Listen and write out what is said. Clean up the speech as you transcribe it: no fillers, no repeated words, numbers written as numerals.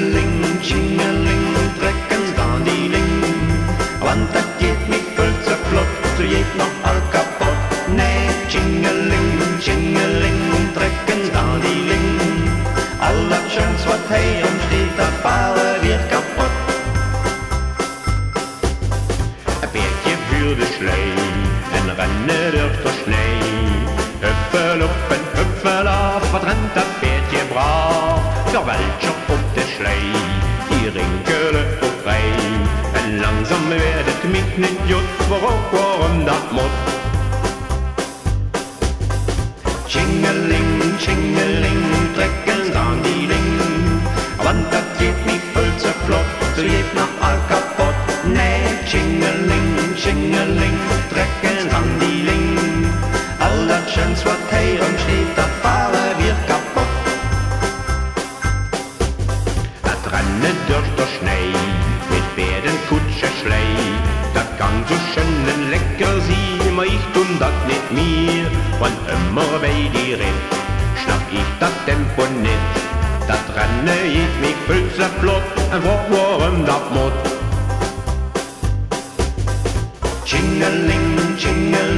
Tschingeling, Tschingeling, trekken dan die ling. Want dat geht mich voll zu flott, so geht noch all kaputt. Nee, Tschingeling, Tschingeling, trekken dan die ling. All dat schöns wat hey umsteht, dat fahren wir kaputt. Ein Bärtchen für de Schleih, en renne durch der Schnee. Hüpfel upp en hüpfel af, wat rennt dat Bärtchen brav. Der Waldscher op de Schleih, die rinkele op rei. En langsam werdet mich nicht jut, warum dat mot. Tschingeling, Tschingeling, trekken dan die ling. Want dat geht mich voll zu flott, so geht noch all kaputt. Nee, Tschingeling, Tschingeling, trekken dan die ling. All dat schöns wat hey umsteht, dat fahren wir kaputt. Dat rennen durch der Schnee, mit Pferden, Kutsche, Schleih. Dat kann so schön und lecker sein, aber ich tun dat nicht mir. Wann immer bei dir rennt, schnapp ich dat Tempo nicht. Dat Rennen geht mich voll zu flott, en warum dat mot. Tschingeling, Tschingeling,